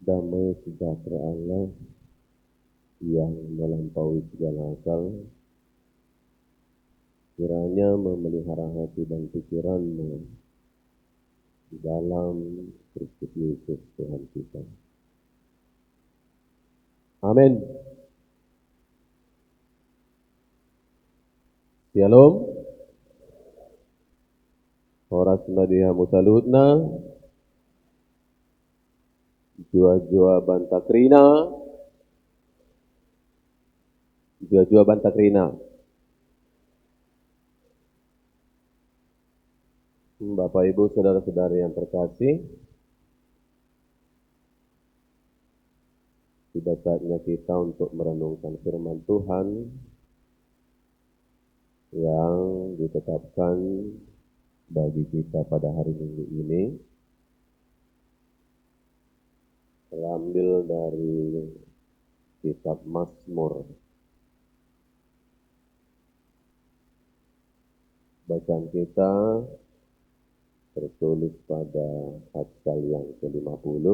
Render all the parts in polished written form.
Damai sejahtera Allah yang melampaui segala akal, kiranya memelihara hati dan pikiranmu di dalam Kristus Yesus Tuhan kita. Amin. Shalom. Horas Nadia Musalutna, Jua-jua Bantakrina, Jua-jua Bantakrina. Bapak Ibu saudara-saudari yang terkasih, sudah saatnya kita untuk merenungkan firman Tuhan yang ditetapkan bagi kita pada hari Minggu ini. Terambil dari kitab Mazmur. Bacaan kita tertulis pada pasal yang ke-50.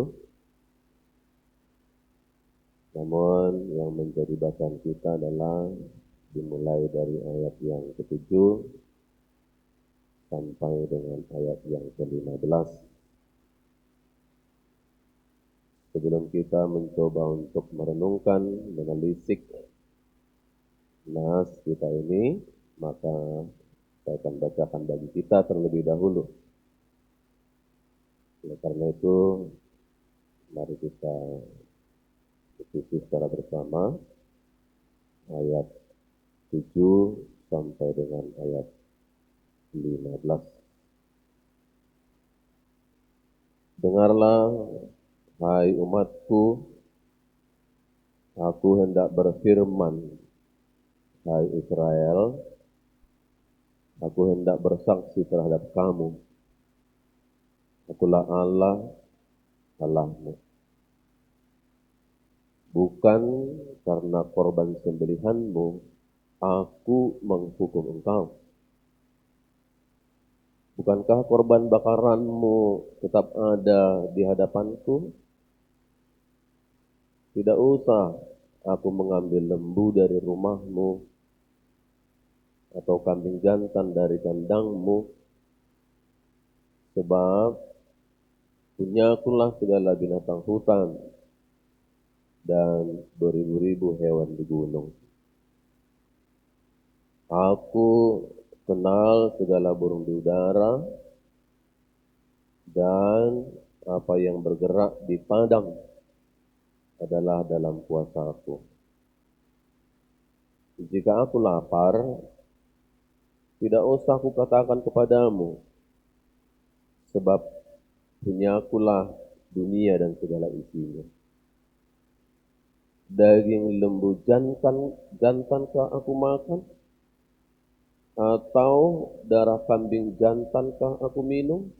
Namun yang menjadi bacaan kita adalah dimulai dari ayat yang ke-7 sampai dengan ayat yang ke-15. Sebelum kita mencoba untuk merenungkan, menelisik nas kita ini, maka saya akan bacakan bagi kita terlebih dahulu. Oleh karena itu, mari kita ikuti secara bersama ayat 7 sampai dengan ayat 15. Dengarlah, hai umatku, aku hendak berfirman, hai Israel, aku hendak bersaksi terhadap kamu. Akulah Allah, Allahmu. Bukan karena korban sembelihanmu, aku menghukum engkau. Bukankah korban bakaranmu tetap ada di hadapanku? Tidak usah aku mengambil lembu dari rumahmu atau kambing jantan dari kandangmu, sebab punyakulah segala binatang hutan dan beribu-ribu hewan di gunung. Aku kenal segala burung di udara dan apa yang bergerak di padang adalah dalam kuasaku. Jika aku lapar, tidak usah aku katakan kepadamu, sebab punyakulah dunia dan segala isinya. Daging lembu jantankah aku makan? Atau darah kambing jantankah aku minum?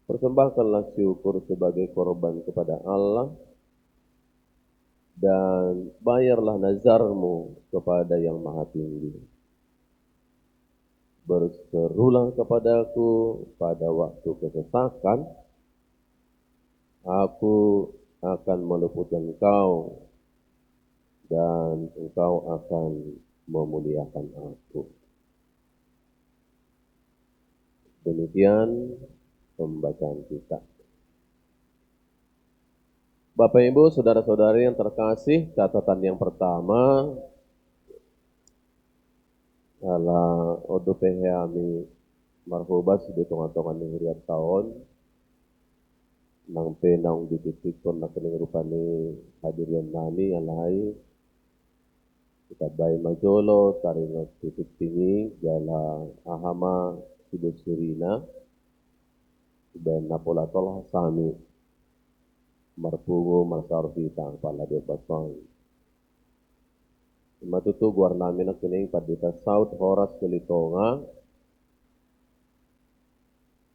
Persembahkanlah syukur sebagai korban kepada Allah, dan bayarlah nazarmu kepada yang maha tinggi. Berserulah kepadaku pada waktu kesesakan, aku akan meluputkan engkau, dan engkau akan memuliakan aku. Demikian pembacaan kita. Bapak Ibu, saudara-saudari yang terkasih, catatan yang pertama adalah odo pehami marhubas di tongan-tongan hiriat tahun nang penang di titikon na kening rupani hadirian nami alai kita bay majolo taringot titik tinggi jala ahama sibut surina ben napolatol sami marpungo masarvita pala de basang matutu guar namin na kening padita South Horas Kelitonga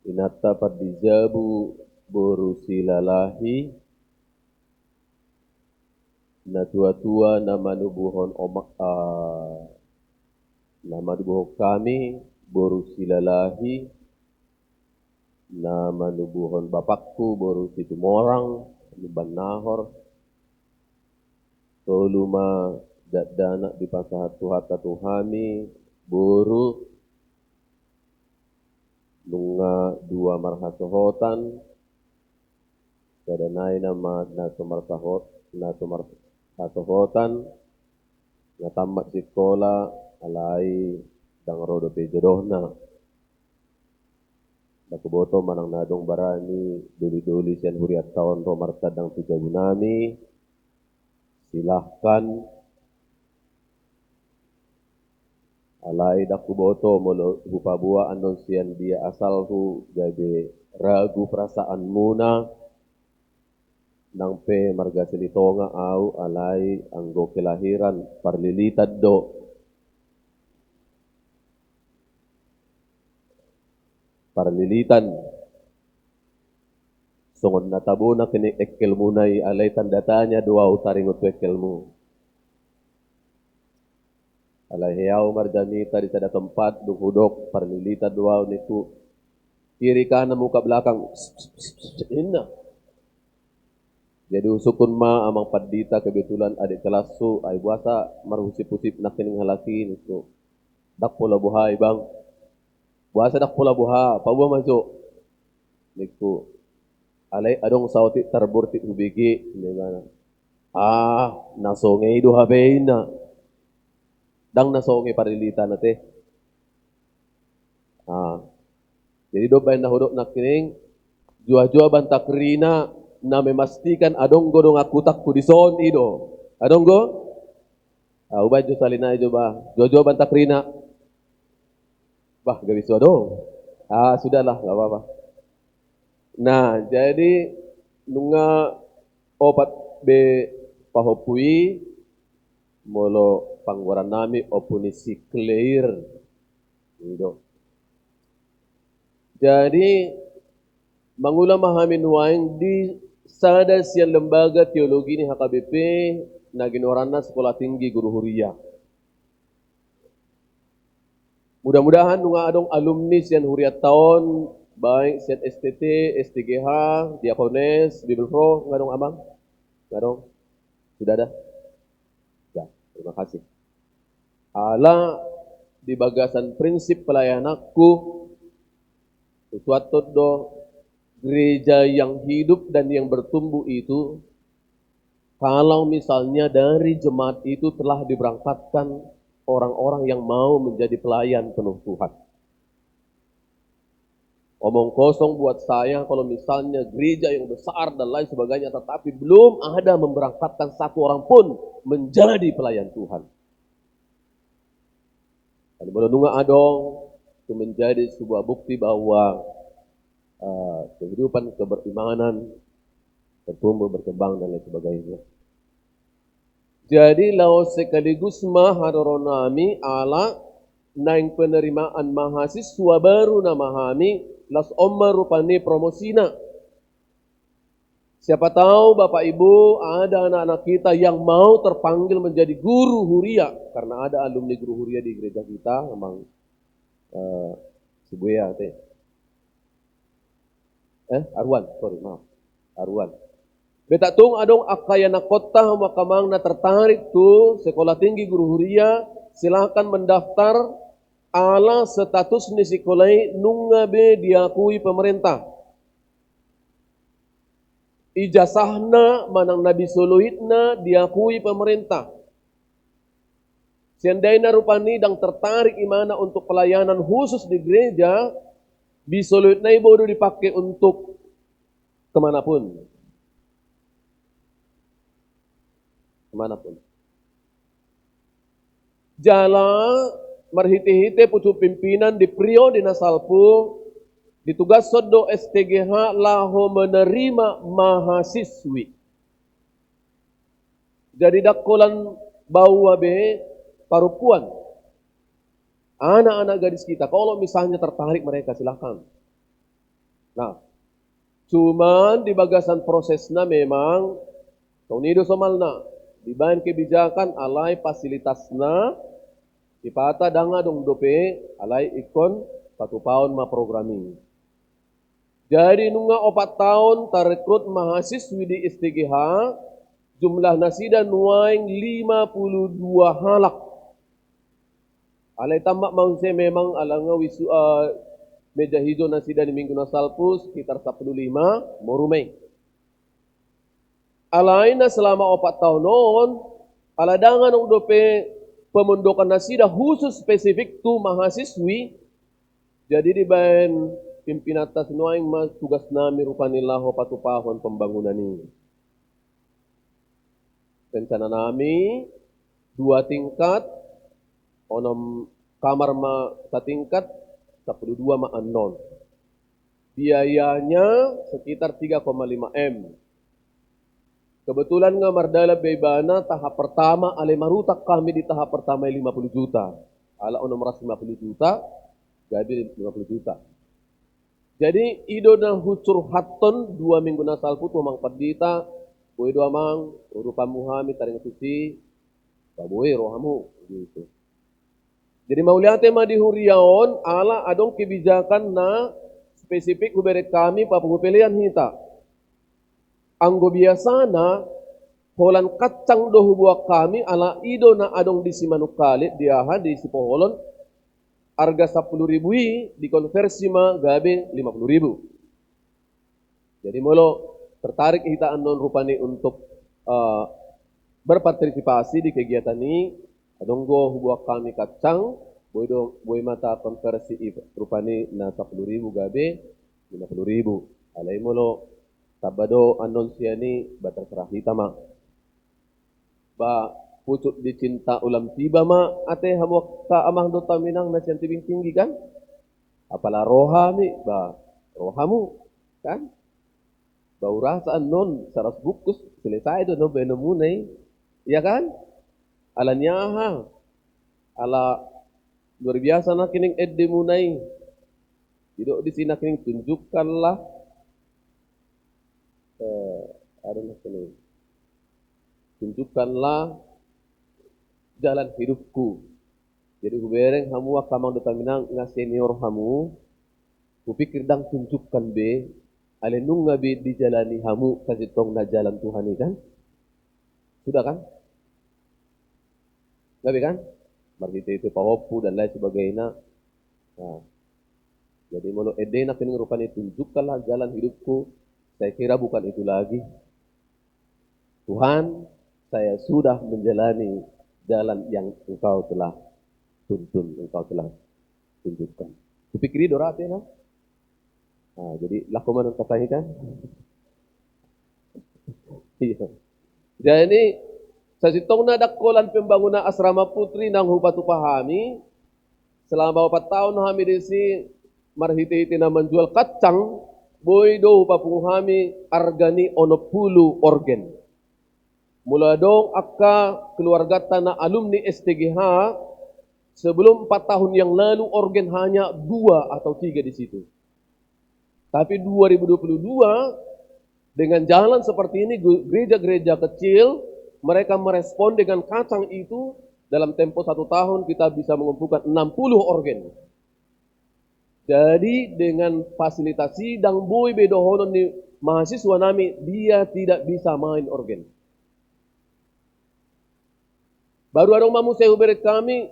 inata padijabu borusilalahi na tua-tua na manubuhon omak na manubuhon kami borusilalahi na manubuhon bapakku boru situ morang luban nahor toluma dadana di pasahat tuhata tuhami boru nunga dua marhasohotan kadanay nama na tumarhasohotan na tamat sekolah alai dang rodo pe jodohna Nakuboto manang nadong barani duli-duli sian huriat tahun ro martadang tiga gunami silahkan alai dakuboto molo hupabua andon sian dia asalku jadi ragu perasaan muna nang pe marga silitonga au alai anggo kelahiran parlilitad do parlilitan songon natabo na kini ekkel munay alay tandatanya dua utaringot ekkelmu alay hiyaw marjanita di sada tempat duhudok parlilitan dua niku kiri kanan muka belakang inna jadi usukun ma amang padita kebetulan adik kelasku ay buasa marhusip-husip na kining halaki niku dak pola buhay bang buasa dak pola buha pabuah masuk niku alay adong sauti terburti ubigi gimana nasonge idu habeina dang nasonge parilita nate jadi do bain nahudok nakining jua-jua bantakrina na memastikan adong godong akutak kudison ido adong go ubay jo salina ijo ba jua-jua bantakrina bah garis dong sudahlah enggak apa-apa. Nah, jadi nunga opat be pahopui molo pangwaran nami opunisi clear. Gitu. Jadi mangulang mahamin waing di sada siang lembaga teologi ni HKBP na ginorana sekolah tinggi guru huria. Mudah-mudahan nunga adong alumni sian huriat tahun baik sian STT, STGH, Diakones, Bible Pro, ngadong abang? Ngadong? Sudah ada? Ya, terima kasih. Ala di bagasan prinsip pelayananku sesuatu do gereja yang hidup dan yang bertumbuh itu kalau misalnya dari jemaat itu telah diberangkatkan orang-orang yang mau menjadi pelayan penuh Tuhan. Omong kosong buat saya kalau misalnya gereja yang besar dan lain sebagainya, tetapi belum ada memberangkatkan satu orang pun menjadi pelayan Tuhan. Dan menunggu adong itu menjadi sebuah bukti bahwa kehidupan keberimanan bertumbuh, berkembang dan lain sebagainya. Jadi lau sekaligus mahadoronami ala naing penerimaan mahasiswa baru na mahami las omma rupani promosina. Siapa tahu Bapak Ibu ada anak-anak kita yang mau terpanggil menjadi guru huria karena ada alumni guru huria di gereja kita memang Sibuya teh. Arwan. Beta tung adong akayana kota makamang na tertarik tu sekolah tinggi guru huria silakan mendaftar ala status ni sekolah nunga be diakui pemerintah. Ijazahna manang nabi suluitna diakui pemerintah. Seandainya rupani dang tertarik imana untuk pelayanan khusus di gereja, bisuluitna bodo dipakai untuk kemanapun. Jala marhite-hite pucu pimpinan di Prio di Nasalpu ditugas sodo STGH laho menerima mahasiswi. Jadi dakolan bawa be parupuan anak-anak gadis kita kalau misalnya tertarik mereka silakan. Nah, cuman di bagasan prosesnya memang taunido somalna dibahan kebijakan alai fasilitasna ipata danga dong dope alai ikon 1 tahun ma programming. Jadi nunga 4 tahun tarekrut mahasiswi di STGH, jumlah nasida nuaing 52 halak. Alai tambak manusia memang alanga meja hijau nasida di minggu nasalpus sekitar 15 morumai. Alaina selama 4 tahun non, aladangan udope pemondokan nasida khusus spesifik tu mahasiswi. Jadi di bayan pimpinan atas nuaing mas tugas nami rupanillah patupahon pembangunan ini. Rencana nami 2 tingkat, onom kamar ma setingkat, 12 ma anon. Biayanya sekitar 3,5 M. Kebetulan nga mardala bebana tahap pertama ale marutak kami di tahap pertama 50 juta. Ala onom ras 50 juta, gabi 50 juta. Jadi ido na hucur haton 2 minggu nasal put mamang padita, boy do amang rupa muhami taring suci, baboy rohamu gitu. Jadi mauliate ma di huriaon ala adong kebijakan na spesifik hubere kami papupilian hita. Anggo biasa na holan kacang dohu buah kami ala ido na adong di Simanukali diaha di Sipoholon harga 10.000 dikonversi ma gabe 50.000. Jadi molo tertarik kita anon rupani untuk berpartisipasi di kegiatan ini adong go buah kami kacang boy mata konversi rupani na 10.000 gabe 50.000. Alai molo sabado anon siani baterserah kita ma. Ba pucuk dicinta ulam tiba ma ate hamuak ka amang do taminang na siyan tibing tinggi kan? Apala rohami ba rohamu kan? Bau rasa anon saras bukus selesai do no beno munay. Iya kan? Ala nyaha. Ala luar biasa na kining edde munay. Tidak di sini kining tunjukkanlah tunjukkanlah jalan hidupku. Jadi hubereng hamu akamang dotaminang nga senior hamu, kupikir dang tunjukkan be, alenung nga be dijalani hamu kasitong na jalan Tuhan ini kan? Sudah kan? Gabi kan? Margita itu pawopu dan lain sebagainya. Nah, jadi molo edena kining rupanya tunjukkanlah jalan hidupku. Saya kira bukan itu lagi. Tuhan, saya sudah menjalani jalan yang engkau telah tuntun, engkau telah tunjukkan. Kupikiri dorate na. Nah, jadi laku mana katanya kan? Iya. Jadi sa sitong na dakolan pembangunan asrama putri nang hupatu pahami selama 4 tahun kami di sini marhiti-hiti na menjual kacang boy do papunghami argani onopulu organ. Mula dong akka keluarga tanah alumni STGH sebelum 4 tahun yang lalu organ hanya 2 atau 3 di situ. Tapi 2022 dengan jalan seperti ini gereja-gereja kecil mereka merespon dengan kacang itu dalam tempo 1 tahun kita bisa mengumpulkan 60 organ. Jadi dengan fasilitas sidang boy bedohonon ni mahasiswa nami dia tidak bisa main organ. Baru ada mamu saya beri kami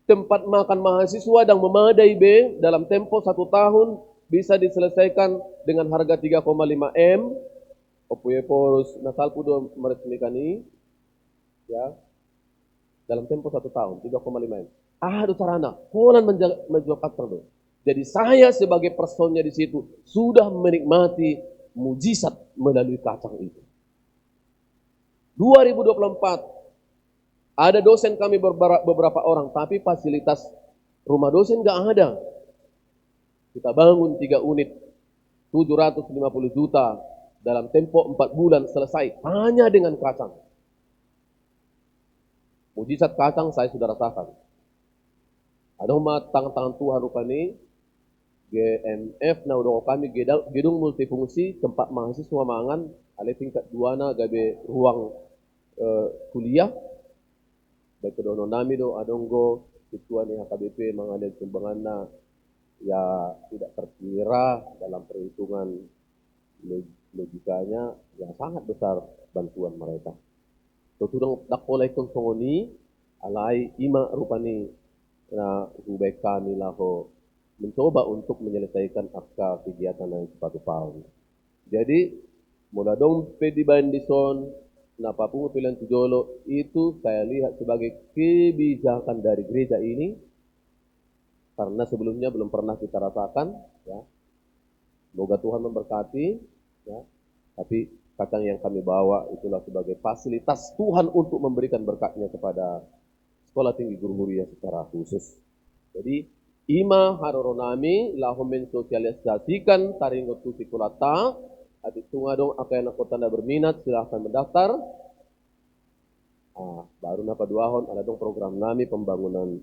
tempat makan mahasiswa dan memadai be dalam tempo 1 tahun bisa diselesaikan dengan harga 3,5 M. Opuye porus nasalpu do meresmikan ini ya dalam tempo 1 tahun 3,5 M. Aduh sarana, holan menjual kacang do. Jadi saya sebagai personnya di situ sudah menikmati mujizat melalui kacang itu. 2024 ada dosen kami beberapa orang, tapi fasilitas rumah dosen gak ada. Kita bangun 3 unit, 750 juta dalam tempo 4 bulan selesai hanya dengan kacang. Mujizat kacang saya sudah rasakan. Ada tangan-tangan Tuhan rupanya. GMF na udah kami gedung multifungsi tempat mahasiswa mangan ale tingkat 2 na gabe ruang kuliah baik dono nami do adonggo ketua ni HKBP mangan sumbangan na ya tidak terkira dalam perhitungan logikanya yang sangat besar bantuan mereka. Tutudang dakolay kong songoni alai ima rupani na hubay kami laho mencoba untuk menyelesaikan akta kegiatan yang sepatu tahun. Jadi mula dong pedi bandison na papungo pilihan tujolo itu saya lihat sebagai kebijakan dari gereja ini karena sebelumnya belum pernah kita rasakan, ya. Semoga Tuhan memberkati, ya. Tapi kacang yang kami bawa itulah sebagai fasilitas Tuhan untuk memberikan berkatnya kepada Sekolah Tinggi Guru Huria secara khusus. Jadi ima haroronami lahom mensosialisasikan taringot tusikulata. Ati tungadong akan ako tanda berminat silahkan mendaftar. Baru napa duahon ada dong program nami pembangunan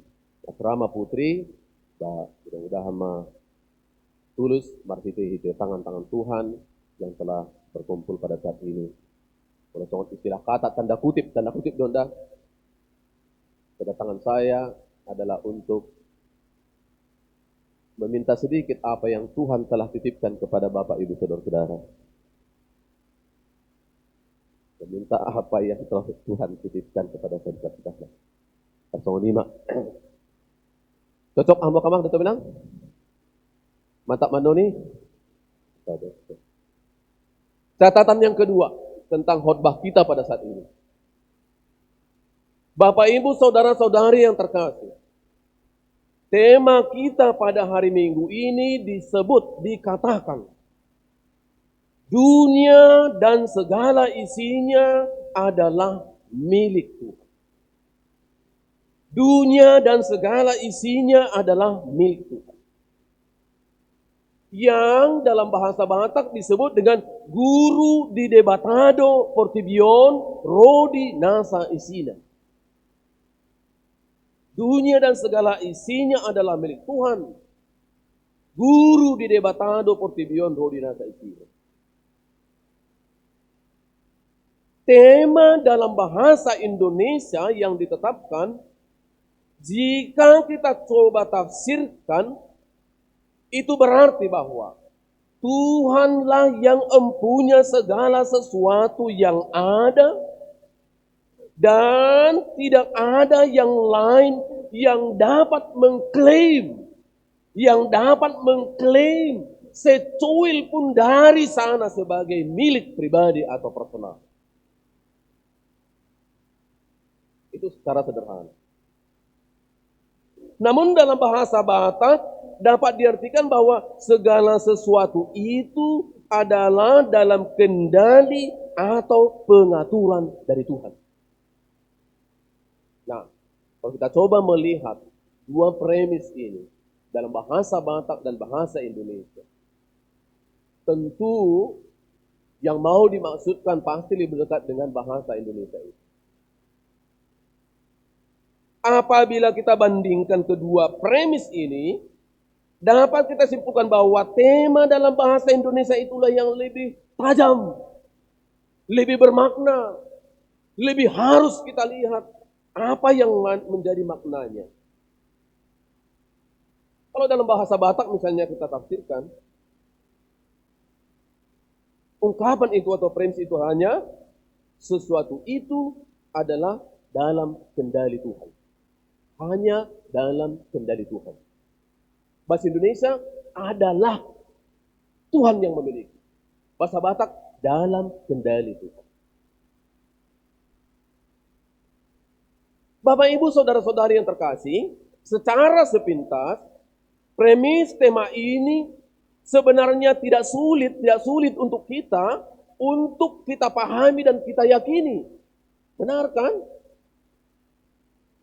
asrama putri. Mudah-mudahan tulus marhiti tangan-tangan Tuhan yang telah berkumpul pada saat ini. Oleh contoh istilah kata tanda kutip donda. Kedatangan saya adalah untuk meminta sedikit apa yang Tuhan telah titipkan kepada Bapak Ibu Saudara-saudara. Meminta apa yang telah Tuhan titipkan kepada saudara-saudara. Pasal 5. Cocok hamba kamang Dato' Minang? Mantap manoni? Catatan yang kedua tentang khotbah kita pada saat ini. Bapak Ibu saudara-saudari yang terkasih, tema kita pada hari Minggu ini dikatakan dunia dan segala isinya adalah milik Tuhan. Dunia dan segala isinya adalah milik Tuhan. Yang dalam bahasa Batak disebut dengan guru di debatado portibion rodi nasa isina. Dunia dan segala isinya adalah milik Tuhan. Guru di debatado portibion rodi nasa isina. Tema dalam bahasa Indonesia yang ditetapkan, jika kita coba tafsirkan, itu berarti bahwa Tuhanlah yang mempunyai segala sesuatu yang ada dan tidak ada yang lain yang dapat mengklaim secuil pun dari sana sebagai milik pribadi atau personal. Itu secara sederhana. Namun dalam bahasa Batak dapat diartikan bahwa segala sesuatu itu adalah dalam kendali atau pengaturan dari Tuhan. Nah, kalau kita coba melihat dua premis ini dalam bahasa Batak dan bahasa Indonesia, tentu yang mau dimaksudkan pasti lebih dekat dengan bahasa Indonesia itu. Apabila kita bandingkan kedua premis ini, dapat kita simpulkan bahwa tema dalam bahasa Indonesia itulah yang lebih tajam, lebih bermakna, lebih harus kita lihat apa yang menjadi maknanya. Kalau dalam bahasa Batak misalnya kita tafsirkan, ungkapan itu atau premis itu hanya sesuatu itu adalah dalam kendali Tuhan. Hanya dalam kendali Tuhan. Bahasa Indonesia adalah Tuhan yang memiliki. Bahasa Batak dalam kendali Tuhan. Bapak Ibu saudara-saudari yang terkasih, secara sepintas premis tema ini sebenarnya tidak sulit untuk kita pahami dan kita yakini. Benar kan?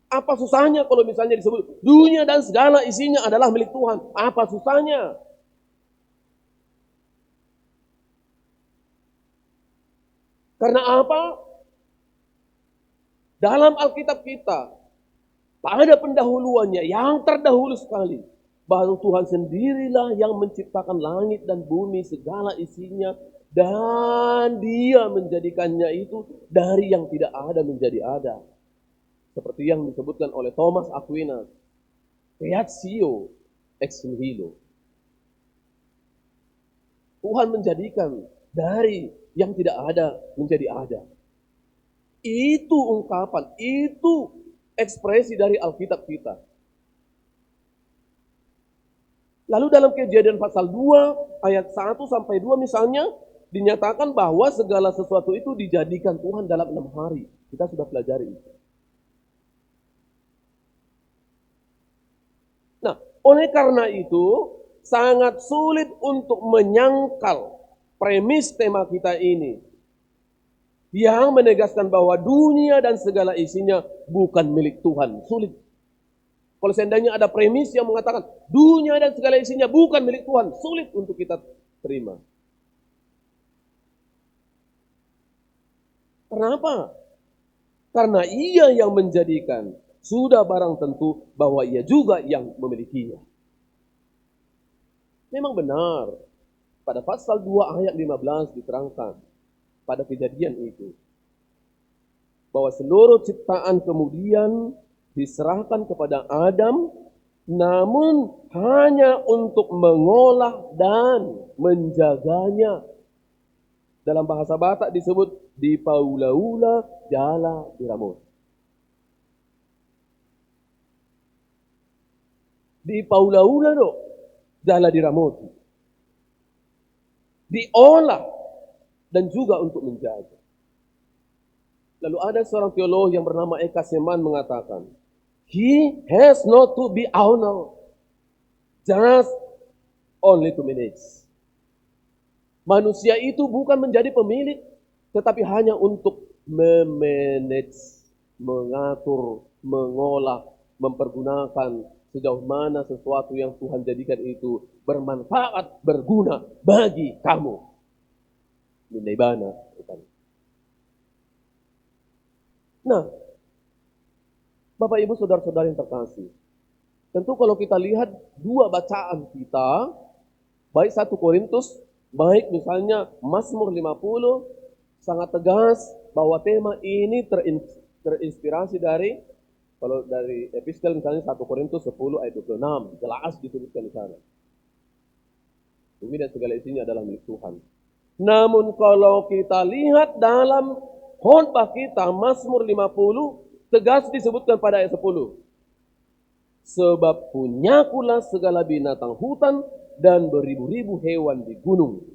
Apa susahnya kalau misalnya disebut dunia dan segala isinya adalah milik Tuhan? Apa susahnya? Karena apa? Dalam Alkitab kita, pada pendahuluannya yang terdahulu sekali, bahwa Tuhan sendirilah yang menciptakan langit dan bumi segala isinya, dan Dia menjadikannya itu dari yang tidak ada menjadi ada. Seperti yang disebutkan oleh Thomas Aquinas, creatio ex nihilo, Tuhan menjadikan dari yang tidak ada menjadi ada. Itu ungkapan, itu ekspresi dari Alkitab kita. Lalu dalam Kejadian pasal 2 ayat 1 sampai 2 misalnya dinyatakan bahwa segala sesuatu itu dijadikan Tuhan dalam 6 hari. Kita sudah pelajari itu. Nah, oleh karena itu sangat sulit untuk menyangkal premis tema kita ini yang menegaskan bahwa dunia dan segala isinya bukan milik Tuhan. Sulit. Kalau seandainya ada premis yang mengatakan dunia dan segala isinya bukan milik Tuhan, sulit untuk kita terima. Kenapa? Karena Ia yang menjadikan, sudah barang tentu bahwa Ia juga yang memilikinya. Memang benar, pada pasal 2 ayat 15 diterangkan pada kejadian itu, bahwa seluruh ciptaan kemudian diserahkan kepada Adam, namun hanya untuk mengolah dan menjaganya. Dalam bahasa Batak disebut di paula-ula jala diramut. Di paula-ula jala diramut. Diolah dan juga untuk menjaga. Lalu ada seorang teolog yang bernama Eka Seman mengatakan, he has not to be owner, just only to manage. Manusia itu bukan menjadi pemilik, tetapi hanya untuk memanage, mengatur, mengolah, mempergunakan sejauh mana sesuatu yang Tuhan jadikan itu bermanfaat, berguna bagi kamu. Minaibana. Nah, Bapak Ibu Saudara-saudara yang terkasih, tentu kalau kita lihat dua bacaan kita, baik 1 Korintus, baik misalnya Mazmur 50, sangat tegas bahwa tema ini terinspirasi dari, kalau dari epistel misalnya 1 Korintus 10 ayat 26, jelas disebutkan di sana. Bumi dan segala isinya adalah milik Tuhan. Namun kalau kita lihat dalam khotbah kita Mazmur 50, tegas disebutkan pada ayat 10. Sebab punyakulah segala binatang hutan dan beribu-ribu hewan di gunung.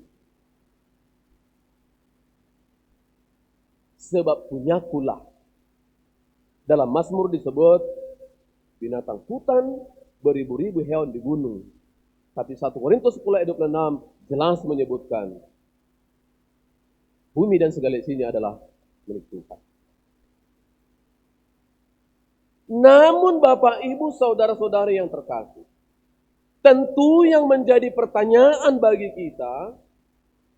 Sebab punyakulah. Dalam Mazmur disebut binatang hutan, beribu-ribu hewan di gunung. Tapi 1 Korintus 10 ayat 26 jelas menyebutkan bumi dan segala isinya adalah milik Tuhan. Namun Bapak, Ibu, Saudara-saudari yang terkasih, tentu yang menjadi pertanyaan bagi kita,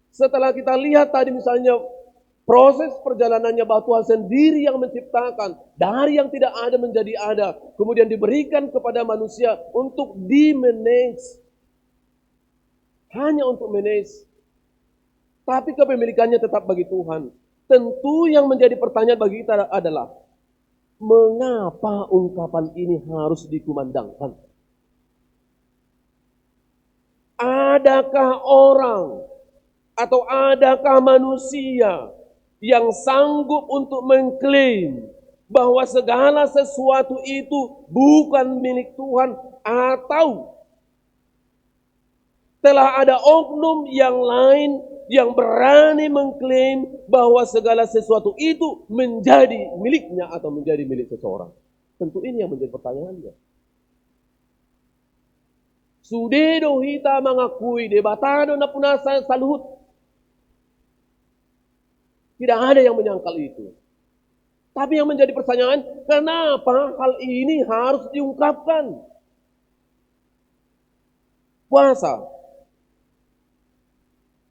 setelah kita lihat tadi misalnya proses perjalanannya bahwa Tuhan sendiri yang menciptakan, dari yang tidak ada menjadi ada, kemudian diberikan kepada manusia untuk di-manage, hanya untuk manage, tapi kepemilikannya tetap bagi Tuhan. Tentu yang menjadi pertanyaan bagi kita adalah, mengapa ungkapan ini harus dikumandangkan? Adakah orang atau adakah manusia yang sanggup untuk mengklaim bahwa segala sesuatu itu bukan milik Tuhan, atau telah ada oknum yang lain yang berani mengklaim bahwa segala sesuatu itu menjadi miliknya atau menjadi milik seseorang? Tentu ini yang menjadi pertanyaannya. Sudedo hita mengakui debatado na punasa saluhut. Tidak ada yang menyangkal itu. Tapi yang menjadi pertanyaan, kenapa hal ini harus diungkapkan? Puasa.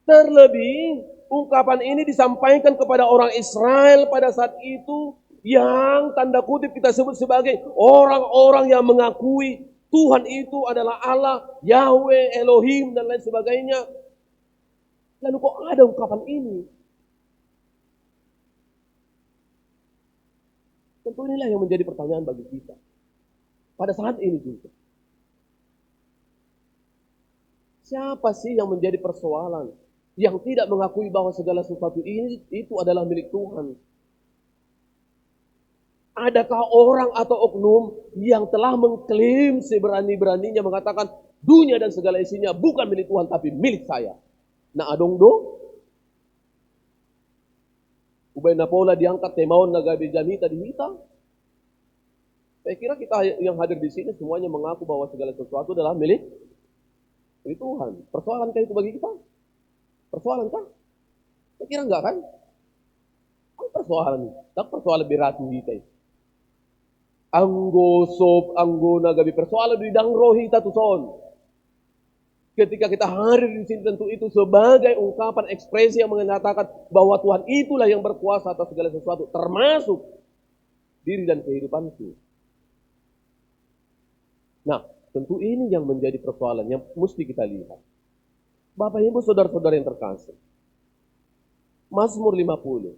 Terlebih, ungkapan ini disampaikan kepada orang Israel pada saat itu, yang tanda kutip kita sebut sebagai orang-orang yang mengakui Tuhan itu adalah Allah, Yahweh, Elohim, dan lain sebagainya. Lalu kok ada ungkapan ini? Tentu inilah yang menjadi pertanyaan bagi kita pada saat ini juga. Siapa sih yang menjadi persoalan yang tidak mengakui bahwa segala sesuatu ini itu adalah milik Tuhan. Adakah orang atau oknum yang telah mengklaim seberani-beraninya mengatakan dunia dan segala isinya bukan milik Tuhan tapi milik saya? Nah adong do, ubay na pola diangkat temaon nagabi janita di hita. Saya kira kita yang hadir di sini semuanya mengaku bahwa segala sesuatu adalah milik Tuhan. Persoalankah itu bagi kita? Persoalankah? Saya kira enggak kan? Persoalan berat kita. Anggo sob, anggo nagabi persoalan di dang rohi tatuson. Ketika kita hadir di sini tentu itu sebagai ungkapan ekspresi yang mengatakan bahwa Tuhan itulah yang berkuasa atas segala sesuatu, termasuk diri dan kehidupanku. Nah, tentu ini yang menjadi persoalan yang mesti kita lihat. Bapak Ibu saudara-saudara yang terkasih. Mazmur 50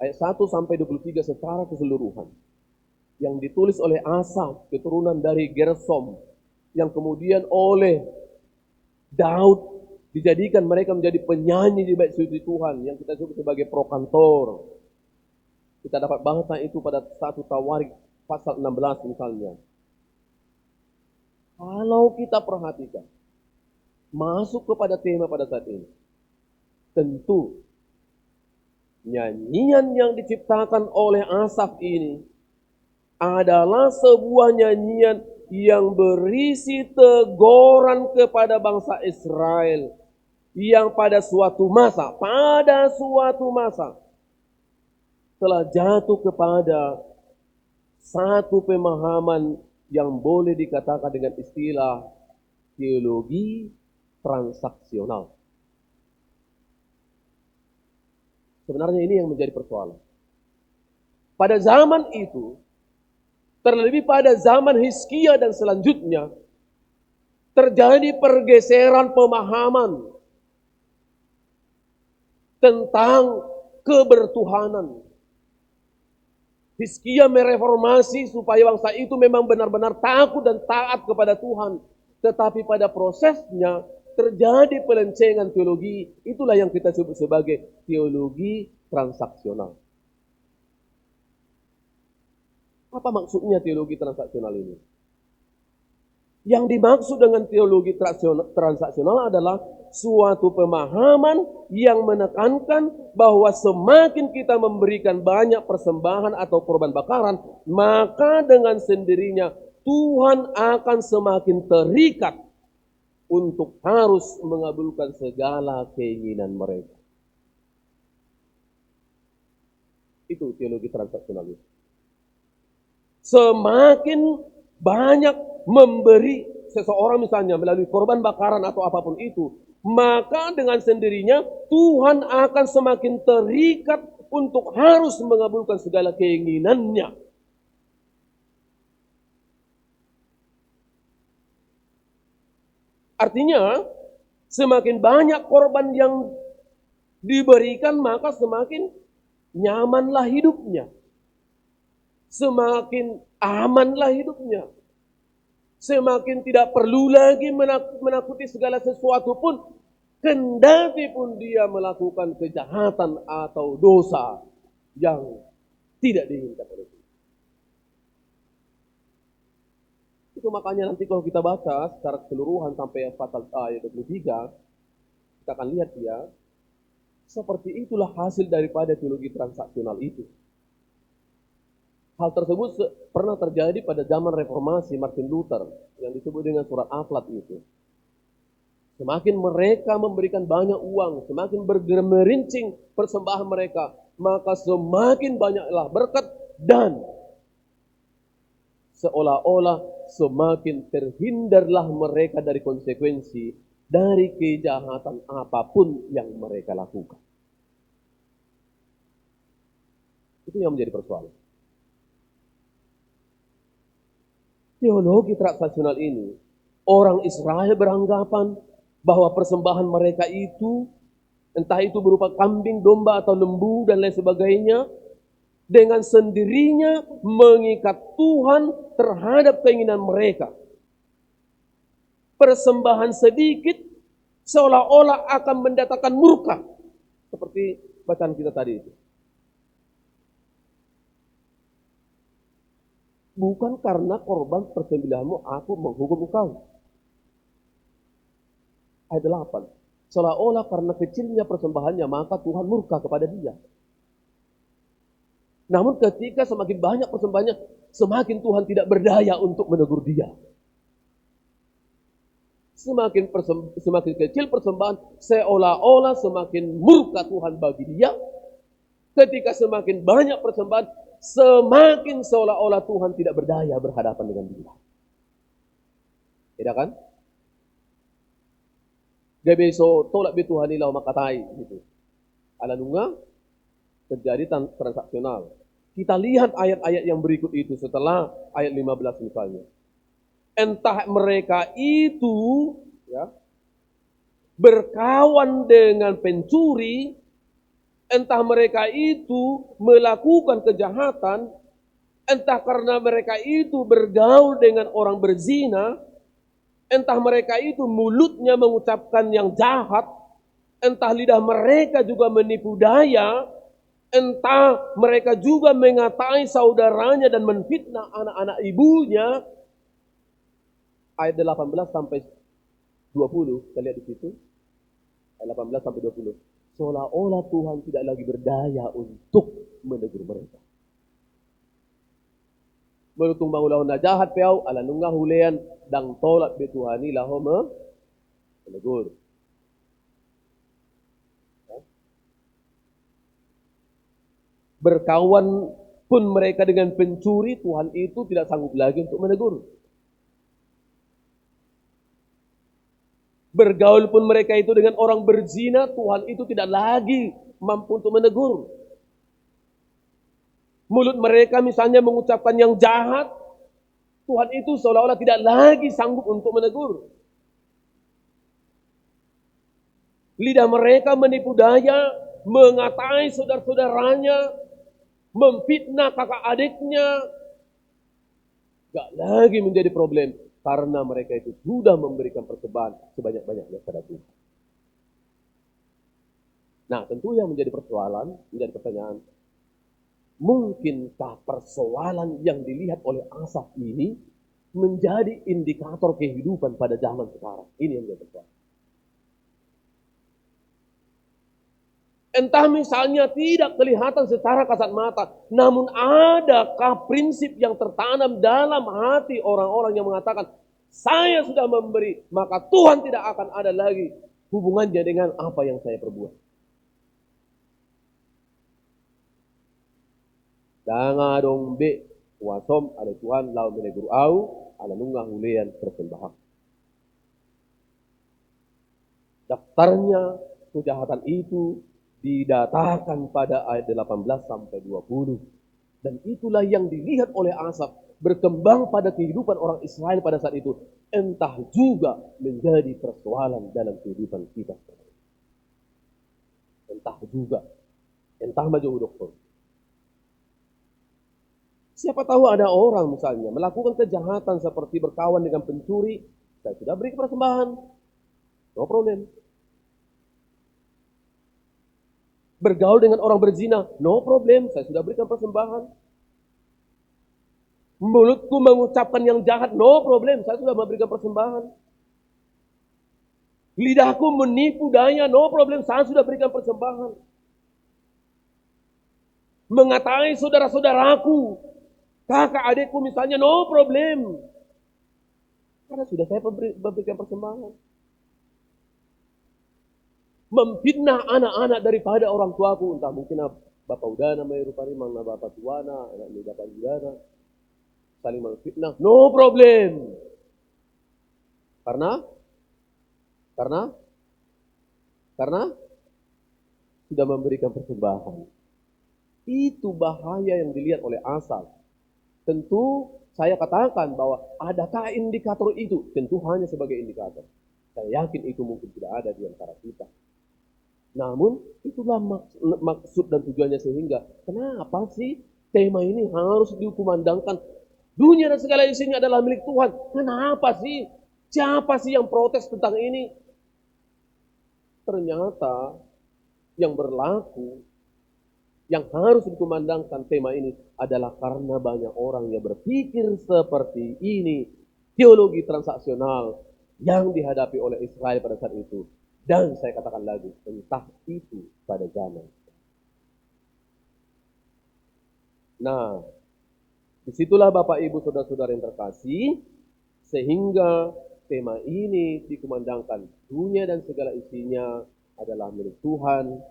ayat 1 sampai 23 secara keseluruhan yang ditulis oleh Asaf, keturunan dari Gersom, yang kemudian oleh Daud dijadikan mereka menjadi penyanyi di bait suci Tuhan yang kita sebut sebagai prokantor. Kita dapat bahasa itu pada 1 Tawarik pasal 16 misalnya. Kalau kita perhatikan, masuk kepada tema pada saat ini, tentu nyanyian yang diciptakan oleh Asaf ini adalah sebuah nyanyian yang berisi teguran kepada bangsa Israel yang pada suatu masa telah jatuh kepada satu pemahaman yang boleh dikatakan dengan istilah teologi transaksional. Sebenarnya ini yang menjadi persoalan. Pada zaman itu, terlebih pada zaman Hizkia dan selanjutnya, terjadi pergeseran pemahaman tentang kebertuhanan. Hizkia mereformasi supaya bangsa itu memang benar-benar takut dan taat kepada Tuhan. Tetapi pada prosesnya terjadi pelencengan teologi. Itulah yang kita sebut sebagai teologi transaksional. Apa maksudnya teologi transaksional ini? Yang dimaksud dengan teologi transaksional adalah suatu pemahaman yang menekankan bahwa semakin kita memberikan banyak persembahan atau korban bakaran, maka dengan sendirinya Tuhan akan semakin terikat untuk harus mengabulkan segala keinginan mereka. Itu teologi transaksional itu. Semakin banyak memberi seseorang misalnya melalui korban bakaran atau apapun itu, maka dengan sendirinya Tuhan akan semakin terikat untuk harus mengabulkan segala keinginannya. Artinya, semakin banyak korban yang diberikan, maka semakin nyamanlah hidupnya. Semakin amanlah hidupnya. Semakin tidak perlu lagi menakuti segala sesuatu pun, kendati pun dia melakukan kejahatan atau dosa yang tidak diinginkan oleh Tuhan. Itu makanya nanti kalau kita baca secara keseluruhan sampai pasal ayat 23, kita akan lihat ya, seperti itulah hasil daripada teologi transaksional itu. Hal tersebut pernah terjadi pada zaman reformasi Martin Luther yang disebut dengan surat Akhlak itu. Semakin mereka memberikan banyak uang, semakin bergemerincing persembahan mereka, maka semakin banyaklah berkat dan seolah-olah semakin terhindarlah mereka dari konsekuensi dari kejahatan apapun yang mereka lakukan. Itu yang menjadi persoalan. Teologi transaksional ini, orang Israel beranggapan bahwa persembahan mereka itu, entah itu berupa kambing, domba, atau lembu, dan lain sebagainya, dengan sendirinya mengikat Tuhan terhadap keinginan mereka. Persembahan sedikit seolah-olah akan mendatangkan murka. Seperti bacaan kita tadi itu. Bukan karena korban persembahanmu aku menghukum engkau. Ayat 8. Seolah-olah karena kecilnya persembahannya maka Tuhan murka kepada dia. Namun ketika semakin banyak persembahannya, semakin Tuhan tidak berdaya untuk menegur dia. Semakin kecil persembahan, seolah-olah semakin murka Tuhan bagi dia. Ketika semakin banyak persembahan, semakin seolah-olah Tuhan tidak berdaya berhadapan dengan dia. Tidak kan? Gabeso tolak Tuhan ilau makatai gitu. Alanunga terjadi transaksional. Kita lihat ayat-ayat yang berikut itu setelah ayat 15 misalnya. Entah mereka itu ya, berkawan dengan pencuri, entah mereka itu melakukan kejahatan, entah karena mereka itu bergaul dengan orang berzina, entah mereka itu mulutnya mengucapkan yang jahat, entah lidah mereka juga menipu daya, entah mereka juga mengatai saudaranya dan menfitnah anak-anak ibunya. Ayat 18 sampai 20, kita lihat di situ. Ayat 18 sampai 20. Seolah-olah Tuhan tidak lagi berdaya untuk menegur mereka. Melutung bangulah najahat peau ala nunggah hulean dang tolak betuhani laho menegur. Berkawan pun mereka dengan pencuri, Tuhan itu tidak sanggup lagi untuk menegur. Bergaul pun mereka itu dengan orang berzina, Tuhan itu tidak lagi mampu untuk menegur. Mulut mereka misalnya mengucapkan yang jahat, Tuhan itu seolah-olah tidak lagi sanggup untuk menegur. Lidah mereka menipu daya, mengatai saudara-saudaranya, memfitnah kakak adiknya, gak lagi menjadi problem. Karena mereka itu sudah memberikan persembahan sebanyak-banyaknya kepada Tuhan. Nah, tentu yang menjadi persoalan, menjadi pertanyaan, mungkinkah persoalan yang dilihat oleh Asaf ini menjadi indikator kehidupan pada zaman sekarang? Ini yang menjadi persoalan. Entah misalnya tidak kelihatan secara kasat mata, namun adakah prinsip yang tertanam dalam hati orang-orang yang mengatakan, saya sudah memberi, maka Tuhan tidak akan ada lagi hubungannya dengan apa yang saya perbuat. Danga dong be, wasom ada Tuhan lau menegur au, ala nunggah hulean persembahan. Daftarnya kejahatan itu didatakan pada ayat 18 sampai 20. Dan itulah yang dilihat oleh Asaf berkembang pada kehidupan orang Israel pada saat itu. Entah juga menjadi persoalan dalam kehidupan kita. Entah juga. Entah maju dokter. Siapa tahu ada orang misalnya melakukan kejahatan seperti berkawan dengan pencuri. Saya sudah beri persembahan. No problem. Bergaul dengan orang berzina, no problem, saya sudah berikan persembahan. Mulutku mengucapkan yang jahat, no problem, saya sudah memberikan persembahan. Lidahku menipu daya, no problem, saya sudah berikan persembahan. Mengatai saudara-saudaraku, kakak adikku misalnya, no problem. Karena sudah saya memberikan persembahan. Memfitnah anak-anak daripada orang tuaku, entah mungkin bapak udana mai rupani mana bapak tuana, anak ni bapak udana, saling memfitnah, no problem. Karena sudah memberikan persembahan. Itu bahaya yang dilihat oleh Asaf. Tentu saya katakan bahwa adakah indikator itu? Tentu hanya sebagai indikator. Saya yakin itu mungkin tidak ada di antara kita. Namun itulah maksud dan tujuannya, sehingga kenapa sih tema ini harus dikumandangkan? Dunia dan segala isinya adalah milik Tuhan. Kenapa sih? Siapa sih yang protes tentang ini? ternyata yang berlaku, yang harus dikumandangkan tema ini adalah karena banyak orang yang berpikir seperti ini. Teologi transaksional yang dihadapi oleh Israel pada saat itu. Dan saya katakan lagi, entah itu pada zaman. Nah, disitulah Bapak Ibu Saudara-saudara yang terkasih, sehingga tema ini dikumandangkan. Dunia dan segala isinya adalah milik Tuhan.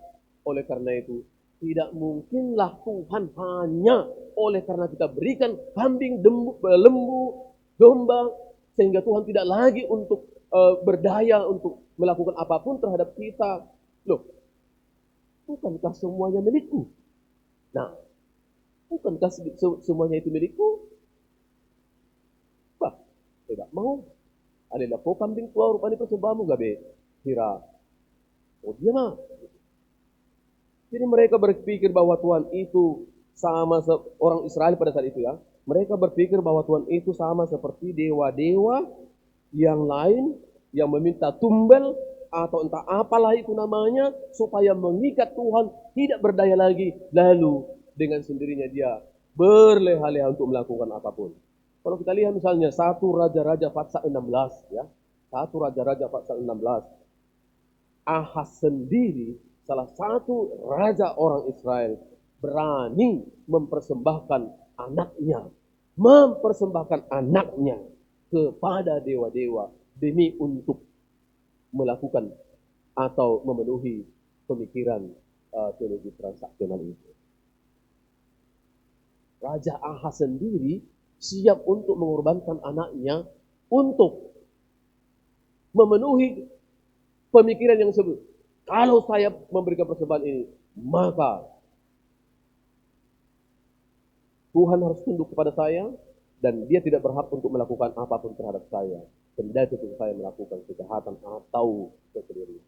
Oleh karena itu, tidak mungkinlah Tuhan hanya oleh karena kita berikan kambing, lembu, domba, sehingga Tuhan tidak lagi untuk berdaya untuk melakukan apapun terhadap kita. Loh, bukankah semuanya milikku? Nah, bukankah semuanya itu milikku? Bah, tidak mau. Adalah kau kambing tua rupanya persembahanmu gabe. Kira, oh dia mah. Jadi mereka berpikir bahwa Tuhan itu sama orang Israel pada saat itu ya. Mereka berpikir bahwa Tuhan itu sama seperti dewa-dewa yang lain yang meminta tumbal atau entah apalah itu namanya supaya mengikat Tuhan tidak berdaya lagi. Lalu dengan sendirinya dia berleha-leha untuk melakukan apapun. Kalau kita lihat misalnya 1 Raja-Raja Pasal 16 ya. 1 Raja-Raja Pasal 16. Ahaz sendiri salah satu raja orang Israel berani mempersembahkan anaknya kepada dewa-dewa demi untuk melakukan atau memenuhi pemikiran teologi transaksional itu. Raja Ahaz sendiri siap untuk mengorbankan anaknya untuk memenuhi pemikiran yang sebut. Kalau saya memberikan persembahan ini, maka Tuhan harus tunduk kepada saya dan dia tidak berhak untuk melakukan apapun terhadap saya. Kendati itu saya melakukan kejahatan atau kesendirian.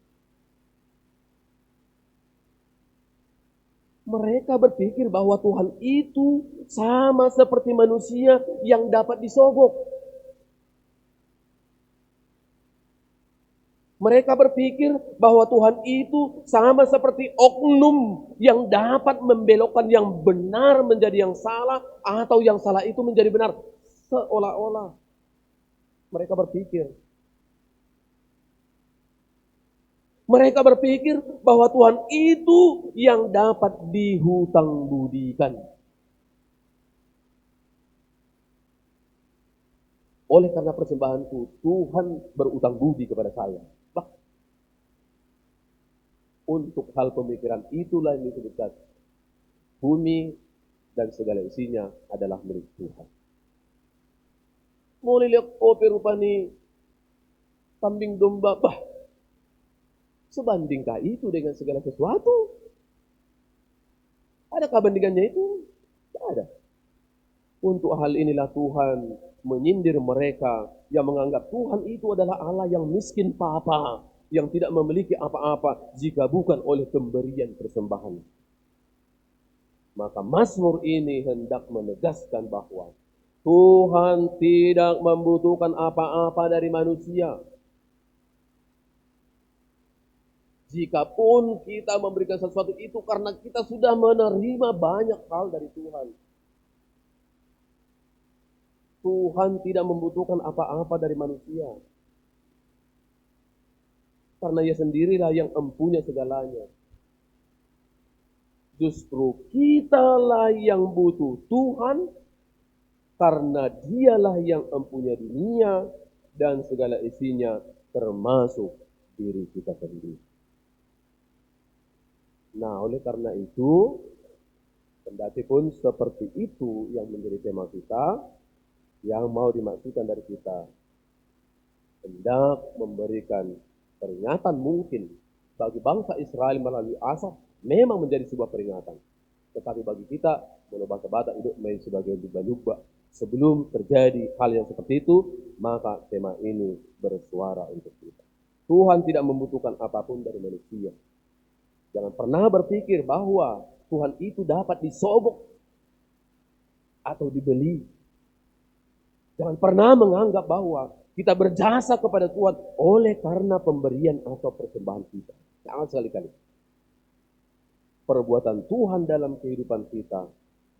Mereka berpikir bahwa Tuhan itu sama seperti manusia yang dapat disogok. Mereka berpikir bahwa Tuhan itu sama seperti oknum yang dapat membelokkan yang benar menjadi yang salah atau yang salah itu menjadi benar. Seolah-olah mereka berpikir. Mereka berpikir bahwa Tuhan itu yang dapat dihutang budikan. Oleh karena persembahanku, Tuhan berutang budi kepada saya. Untuk hal pemikiran itulah yang disebutkan bumi dan segala isinya adalah milik Tuhan. Mau lihat kopi rupani kambing domba, sebandingkah itu dengan segala sesuatu? Adakah bandingannya itu? Tidak ada. Untuk hal inilah Tuhan menyindir mereka yang menganggap Tuhan itu adalah Allah yang miskin papa, yang tidak memiliki apa-apa jika bukan oleh pemberian persembahan. Maka Mazmur ini hendak menegaskan bahwa Tuhan tidak membutuhkan apa-apa dari manusia. Jikapun kita memberikan sesuatu itu karena kita sudah menerima banyak hal dari Tuhan. Tuhan tidak membutuhkan apa-apa dari manusia. Karena ia sendirilah yang empunya segalanya. Justru kitalah yang butuh Tuhan, karena dialah yang empunya dunia dan segala isinya termasuk diri kita sendiri. Nah, oleh karena itu, kendati pun seperti itu yang menjadi tema kita, yang mau dimaksudkan dari kita, hendak memberikan peringatan mungkin bagi bangsa Israel melalui Asaf memang menjadi sebuah peringatan. Tetapi bagi kita, bangsa Batak hidup sebagai lumba-lumba. Sebelum terjadi hal yang seperti itu, maka tema ini bersuara untuk kita. Tuhan tidak membutuhkan apapun dari manusia. Jangan pernah berpikir bahwa Tuhan itu dapat disogok atau dibeli. Jangan pernah menganggap bahwa Kita berjasa kepada Tuhan oleh karena pemberian atau persembahan kita. Jangan sekali-kali. Perbuatan Tuhan dalam kehidupan kita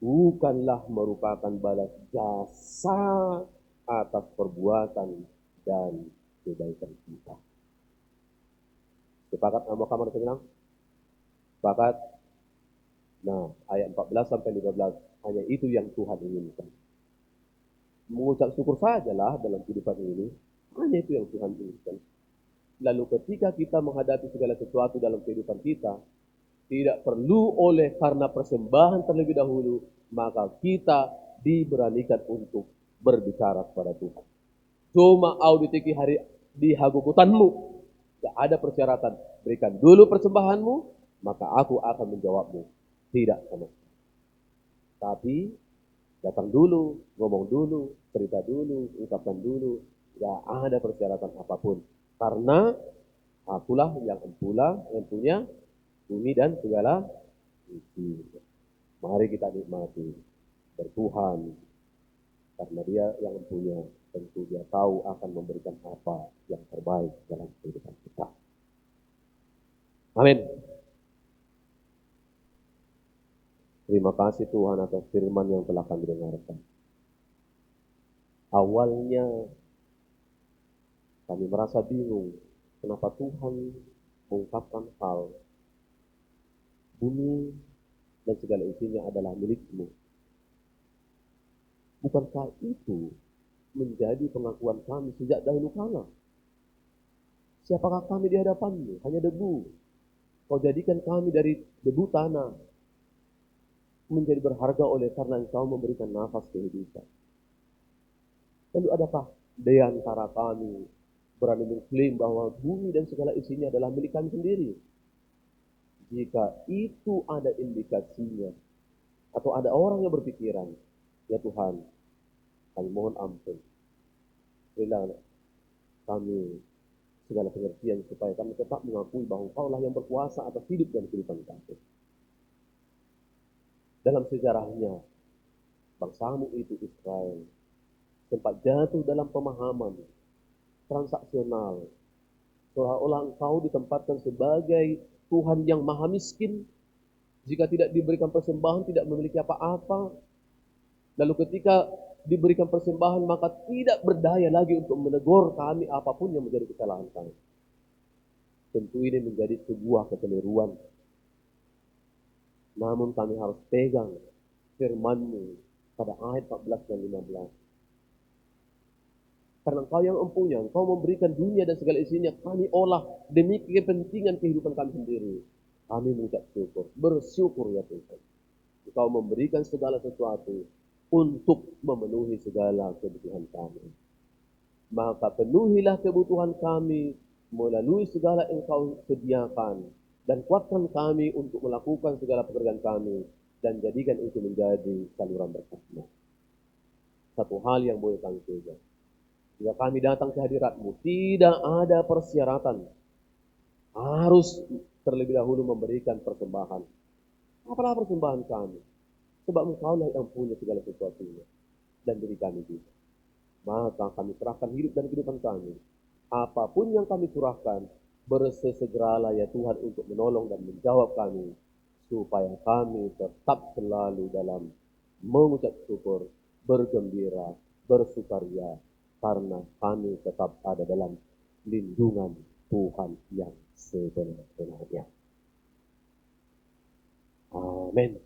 bukanlah merupakan balas jasa atas perbuatan dan kebaikan kita. Sepakat sama kamar tenang? Sepakat? Nah, ayat 14 sampai 15 hanya itu yang Tuhan inginkan. Mengucap syukur sajalah dalam kehidupan ini, hanya itu yang Tuhan inginkan. Lalu ketika kita menghadapi segala sesuatu dalam kehidupan kita, tidak perlu oleh karena persembahan terlebih dahulu, maka kita diberanikan untuk berbicara kepada Tuhan. Cuma auditiki hari di hagukutanmu, tidak ada persyaratan. Berikan dulu persembahanmu, maka aku akan menjawabmu. Tidak sama sekali. Tapi datang dulu, ngomong dulu, cerita dulu, ungkapkan dulu. Tidak ada persyaratan apapun. Karena akulah yang punya bumi dan segala isi. Mari kita nikmati bertuhan. Karena dia yang punya, tentu dia tahu akan memberikan apa yang terbaik dalam kehidupan kita. Amin. Terima kasih Tuhan atas firman yang telah kami dengarkan. Awalnya kami merasa bingung kenapa Tuhan mengungkapkan hal bumi dan segala isinya adalah milik-Mu. Bukankah itu menjadi pengakuan kami sejak dahulu kala? Siapakah kami di hadapan-Mu? Hanya debu. Kau jadikan kami dari debu tanah menjadi berharga oleh karena Engkau memberikan nafas kehidupan. Lalu adakah di antara kami berani mengklaim bahwa bumi dan segala isinya adalah milik kami sendiri? Jika itu ada indikasinya, atau ada orang yang berpikiran, ya Tuhan, kami mohon ampun. Berilah kami segala pengertian supaya kami tetap mengakui bahwa Engkau lah yang berkuasa atas hidup dan kehidupan kami. Dalam sejarahnya, bangsamu itu Israel sempat jatuh dalam pemahaman transaksional, seolah-olah Engkau ditempatkan sebagai Tuhan yang maha miskin. Jika tidak diberikan persembahan, tidak memiliki apa-apa. Lalu ketika diberikan persembahan, maka tidak berdaya lagi untuk menegur kami apapun yang menjadi kesalahan kami. Tentu ini menjadi sebuah kekeliruan. Namun kami harus pegang firman-Mu pada ayat 14 dan 15. Karena Engkau yang empunya, Engkau memberikan dunia dan segala isinya, kami olah demi kepentingan kehidupan kami sendiri. Kami mengucap syukur, bersyukur ya Tuhan. Engkau memberikan segala sesuatu untuk memenuhi segala kebutuhan kami. Maka penuhilah kebutuhan kami melalui segala Engkau sediakan, dan kuatkan kami untuk melakukan segala pekerjaan kami, dan jadikan itu menjadi saluran berkat-Mu. Satu hal yang boleh kami pegang, jika kami datang ke hadirat-Mu, tidak ada persyaratan harus terlebih dahulu memberikan persembahan. Apalah persembahan kami? Sebab Engkau lah yang punya segala sesuatunya, dan diri kami juga. Maka kami serahkan hidup dan kehidupan kami. Apapun yang kami curahkan, bersegeralah ya Tuhan untuk menolong dan menjawab kami, supaya kami tetap selalu dalam mengucap syukur, bergembira, bersukaria, karena kami tetap ada dalam lindungan Tuhan yang sebenar-benarnya. Amin.